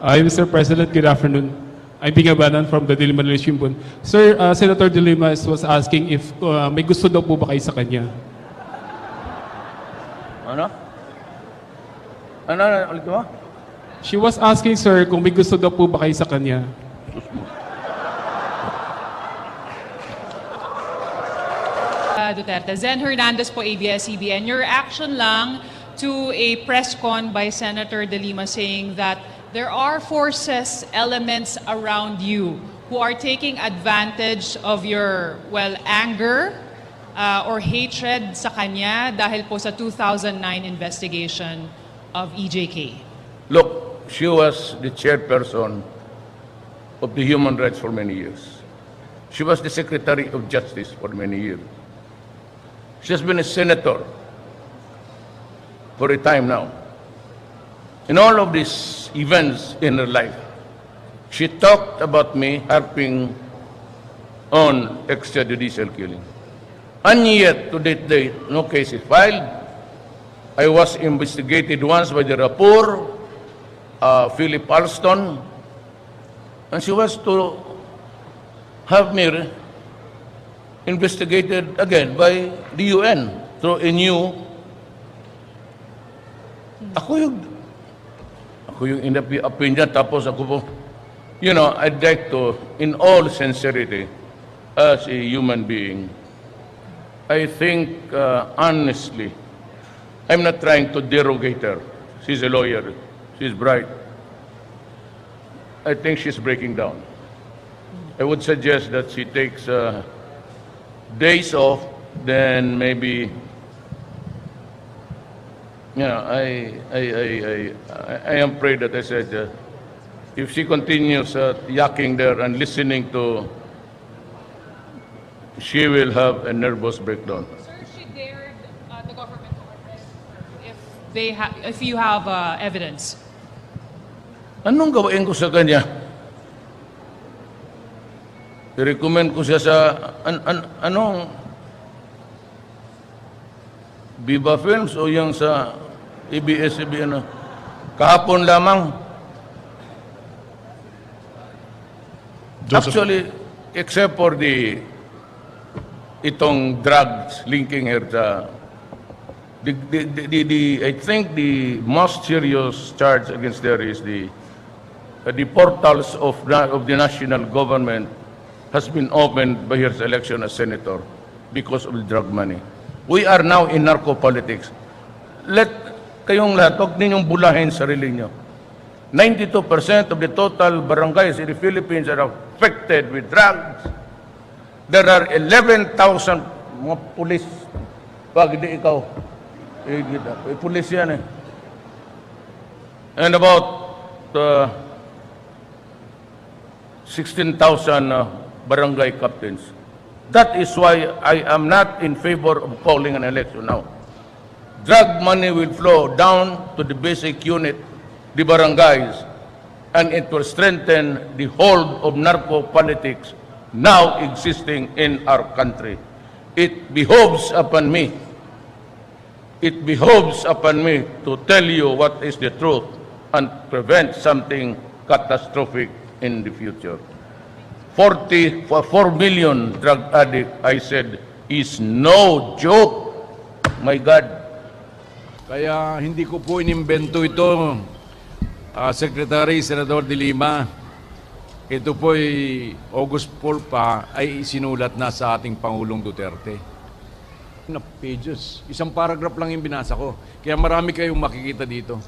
Hi, Mr. President. Good afternoon. I'm Bingabanan from the Diliman Shimbun. Sir, Senator De Lima was asking if may gusto daw po ba kayo sa kanya? Ano? Ano? Ulit mo? She was asking, sir, kung may gusto daw po ba kayo sa kanya? Duterte. Zen Hernandez po, ABS-CBN. Your action lang to a press con by Senator De Lima saying that there are forces, elements around you who are taking advantage of your, well, anger or hatred sa kanya dahil po sa 2009 investigation of EJK. Look, she was the chairperson of the Human Rights for many years. She was the Secretary of Justice for many years. She has been a senator for a time now. In all of these events in her life, she talked about me harping on extrajudicial killing. And yet, to that date, no case is filed. I was investigated once by the rapport, Philip Alston, and she was to have me investigated again by the UN through a new... Ako yung opinion, tapos ako po, you know, I'd like to, in all sincerity, as a human being, I think, honestly, I'm not trying to derogate her. She's a lawyer. She's bright. I think she's breaking down. I would suggest that she takes days off, then maybe, you know, I am afraid that I said, if she continues yakking there and listening to, she will have a nervous breakdown. Sir, she dared the government to arrest her if you have evidence. Anong gawin ko sa kanya? I-recommend ko siya sa anong Viva Films o yung sa ABS-CBN? Kahapon lamang. Joseph. Actually, except for itong drugs linking her sa I think the most serious charge against her is the portals of the national government has been opened by her election as senator because of the drug money. We are now in narco-politics. Kayong lahat, huwag ninyong bulahin sarili nyo. 92% of the total barangays in the Philippines are affected with drugs. There are 11,000 mga pulis. Pag di ikaw, pulis yan eh. And about 16,000 barangay captains. That is why I am not in favor of calling an election now. Drug money will flow down to the basic unit, the barangays, and it will strengthen the hold of narco-politics now existing in our country. It behoves upon me to tell you what is the truth and prevent something catastrophic in the future. 4 million drug addicts, I said, is no joke. My God. Kaya hindi ko po inimbento ito, Secretary Senador De Lima. Ito po ay August 4 pa ay isinulat na sa ating Pangulong Duterte. Na pages. Isang paragraph lang yung binasa ko. Kaya marami kayong makikita dito.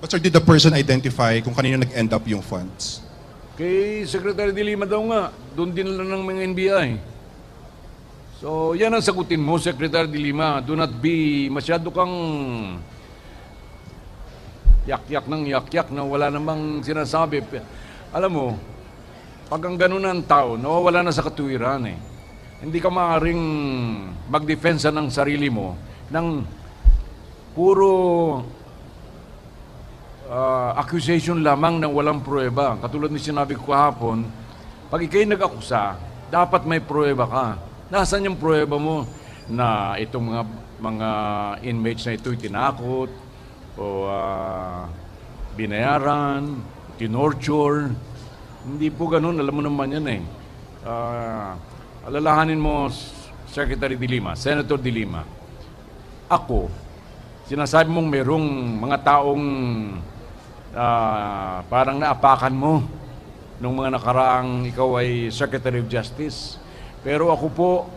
But sir, did the person identify kung kanino nag-end up yung funds? Kay Secretary De Lima daw nga, doon din lang ng mga NBI. So, yan ang sagutin mo, Secretary De Lima. Do not be masyado kang yak-yak na wala namang sinasabi. Alam mo, pag ang ganun ang tao, nawawala na sa katuwiran eh. Hindi ka maaaring magdefensa ng sarili mo ng puro accusation lamang ng walang pruweba. Katulad ni sinabi ko kahapon, Pag ikay nag-akusa, dapat may pruweba ka. Nasaan yung pruweba mo na itong mga inmates na ito'y tinakot o binayaran, tinorture? Hindi po ganun, alam mo naman yan eh. Alalahanin mo, Secretary De Lima, Senator De Lima, ako, sinasabi mong merong mga taong parang naapakan mo nung mga nakaraang ikaw ay Secretary of Justice. Pero ako po,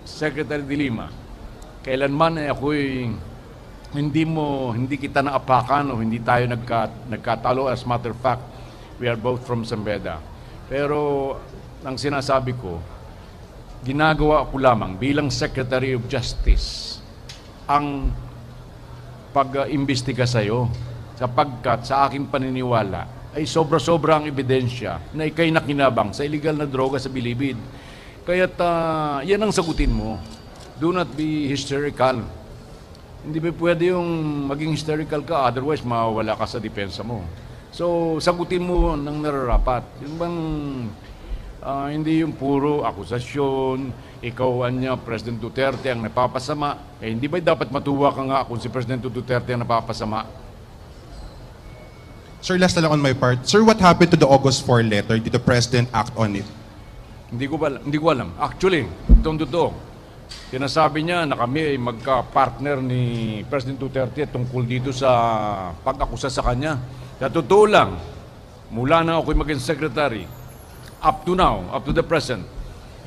Secretary De Lima, kailanman ay ako'y hindi kita naapakan o hindi tayo nagkatalo. As a matter of fact, we are both from Sambeda. Pero ang sinasabi ko, ginagawa ko lamang bilang Secretary of Justice ang pag-imbestiga sa iyo sapagkat sa aking paniniwala ay sobra-sobra ang ebidensya na ikay nakinabang sa illegal na droga sa Bilibid. Kaya't yan ang sagutin mo. Do not be hysterical. Hindi ba pwede yung maging hysterical ka, otherwise mawawala ka sa depensa mo. So, sagutin mo ng nararapat. Yung bang hindi yung puro akusasyon, ikaw anya, President Duterte ang napapasama. Eh, hindi ba dapat matuwa ka nga kung si President Duterte ang napapasama? Sir, last na lang on my part. Sir, what happened to the August 4 letter? Did the President act on it? Hindi ko alam. Actually, itong totoo. Sinasabi niya na kami ay magka-partner ni President Duterte tungkol dito sa pag-akusa sa kanya. Sa totoo lang, mula na ako'y maging secretary, up to now, up to the present,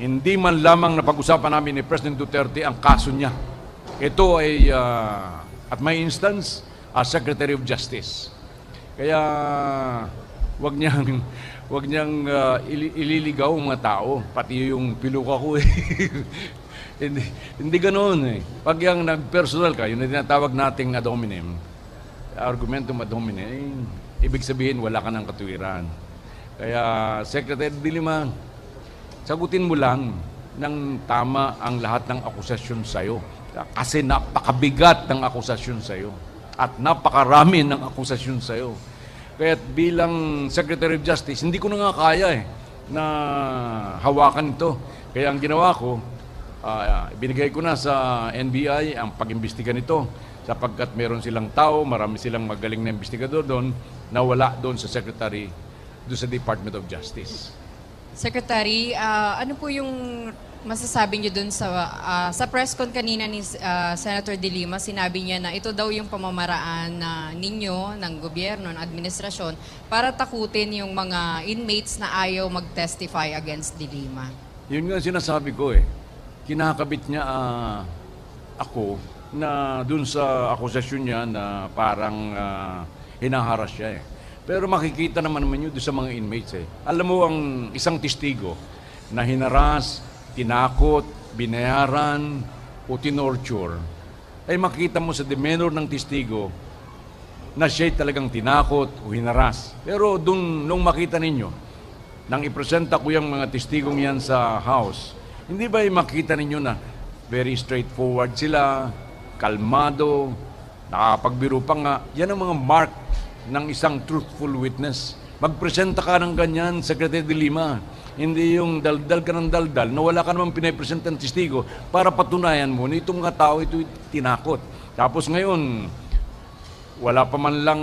hindi man lamang napag-usapan namin ni President Duterte ang kaso niya. Ito ay, at my instance, as Secretary of Justice. Kaya, wag niyang ililigaw ang mga tao, pati yung piluka ko eh. hindi ganoon eh. Pag yung nag-personal ka, yun na tinatawag nating ad hominem, argumentum ad hominem, ibig sabihin wala ka ng katuwiran. Kaya, Secretary De Lima, sagutin mo lang ng tama ang lahat ng akusasyon sa'yo. Kasi napakabigat ng akusasyon sa'yo. At napakarami ng akusasyon sa'yo. Kaya bilang Secretary of Justice, hindi ko na nga kaya na hawakan ito. Kaya ang ginawa ko, binigay ko na sa NBI ang pag-imbestiga nito. Sapagkat meron silang tao, marami silang magaling na investigador doon, na wala doon sa Secretary, doon sa Department of Justice. Secretary, ano po yung masasabi niyo dun sa press con kanina ni Senator De Lima? Sinabi niya na ito daw yung pamamaraan na ninyo, ng gobyerno, ng administrasyon, para takutin yung mga inmates na ayaw mag-testify against De Lima. Yun nga sinasabi ko eh. Kinakabit niya ako na dun sa akusasyon niya na parang hinaharas siya eh. Pero makikita naman yun doon sa mga inmates eh. Alam mo ang isang testigo na hinaras, tinakot, binayaran, o tinorture, ay makita mo sa demeanor ng testigo na siya'y talagang tinakot o hinaras. Pero doon, nung makita ninyo, nang ipresenta ko yung mga testigong yan sa House, hindi ba makita ninyo na very straightforward sila, kalmado, nakapagbiro pa nga. Yan ang mga mark ng isang truthful witness. Magpresenta ka ng ganyan, Secretary De Lima. Hindi yung daldal ka ng daldal na wala ka namang pinapresenta ng testigo para patunayan mo na itong mga tao ito tinakot. Tapos ngayon, wala pa man lang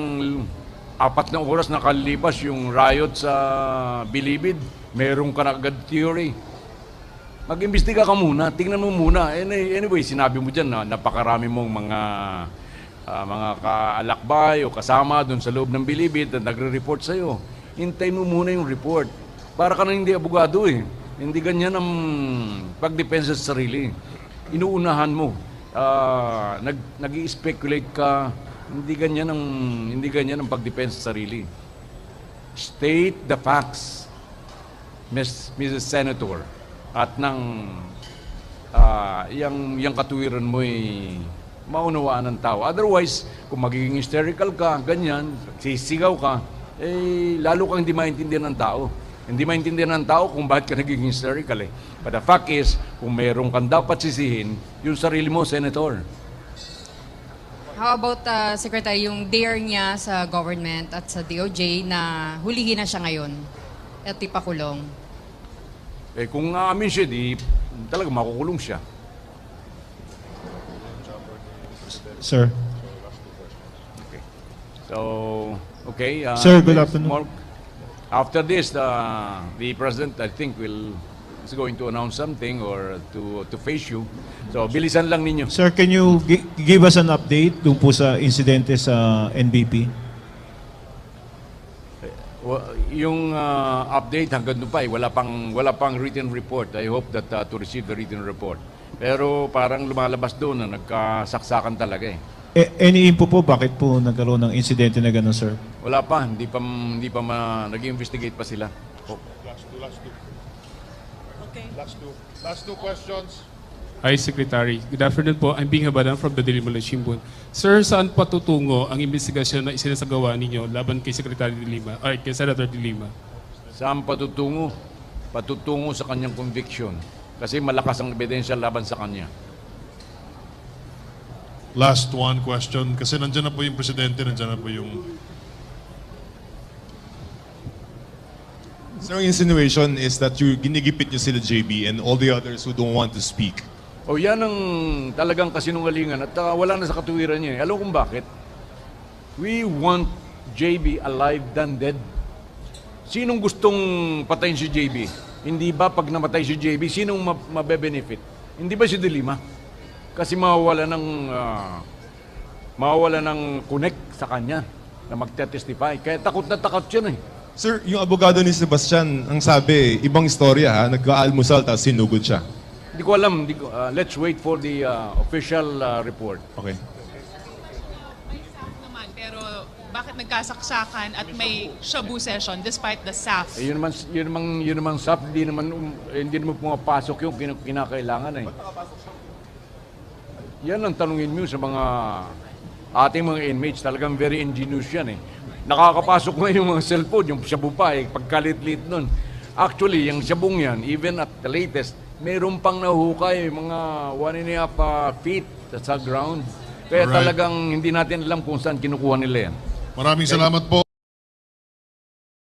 4 na oras na kalilipas yung riot sa Bilibid. Meron ka na agad theory. Mag-imbestiga ka muna, tingnan mo muna. Anyway, sinabi mo dyan na napakarami mong mga kaalakbay o kasama doon sa loob ng Bilibid na nagre-report sa'yo. Hintay mo muna yung report. Para ka na hindi abogado eh. Hindi ganyan ang pagdepensa sa sarili. Inuunahan mo. Nag-i-speculate ka. Hindi ganyan ang pagdepensa sa sarili. State the facts, Mrs. Senator. At nang yung katuwiran mo ay maunawaan ng tao. Otherwise, kung magiging hysterical ka, ganyan, sisigaw ka, eh, lalo kang hindi maintindihan ng tao. Hindi maintindihan ng tao kung bakit ka nagiging hysterical eh. But the fact is, kung meron kang dapat sisihin, yung sarili mo, Senator. How about, Secretary, yung dare niya sa government at sa DOJ na hulihin na siya ngayon at ipakulong? Eh kung aamin siya, di talaga makukulong siya. Sir. So, okay. Sir, good afternoon. After this, the president, I think, is going to announce something or to face you. So, bilisan lang ninyo. Sir, can you give us an update dun po sa insidente sa NBP? Yung update hanggang doon pa, wala pang written report. I hope that to receive the written report. Pero parang lumalabas doon na nagkasaksakan talaga eh. Any info po, bakit po nagkaroon ng insidente na gano'n, sir? Wala pa, hindi pa nag-investigate pa sila. Oh. Last two questions. Hi, Secretary. Good afternoon po. I'm Bing Habadan from the Diliman Shimbun. Sir, saan patutungo ang investigasyon na isinasagawa ninyo laban kay Secretary De Lima, ay kay Senator De Lima? Saan patutungo? Patutungo sa kanyang conviction. Kasi malakas ang ebidensya laban sa kanya. Last one question. Kasi nandyan na po yung presidente, nandyan na po yung... Sir, ang insinuation is that you ginigipit niyo sila JB and all the others who don't want to speak. O yan ang talagang kasinungalingan at wala na sa katuwiran niya. Alam kung bakit? We want JB alive than dead. Sinong gustong patayin si JB? Hindi ba pag namatay si JB, sinong mabe-benefit? Hindi ba si De Lima? Kasi mawawala ng connect sa kanya na magte-testify. Kaya takot na takot siya eh. Sir, yung abogado ni Sebastian, ang sabi, ibang istorya ha, nagka-almusal tapos sinugod siya. Hindi ko alam. Let's wait for the official report. Okay. May SAF naman, pero bakit nagkasaksakan at may shabu session despite the SAF? Eh, yun naman SAP, hindi naman pumapasok yung kinakailangan eh. Yan ang tanungin mo sa mga ating mga inmates. Talagang very ingenious yan eh. Nakakapasok na yung mga cellphone, yung shabu pa eh, pagkalit-lit nun. Actually, yung shabong yan, even at the latest, mayroon pang nahuhukay, mga 1.5 feet sa ground. Kaya Alright. talagang hindi natin alam kung saan kinukuha nila yan. Maraming salamat po.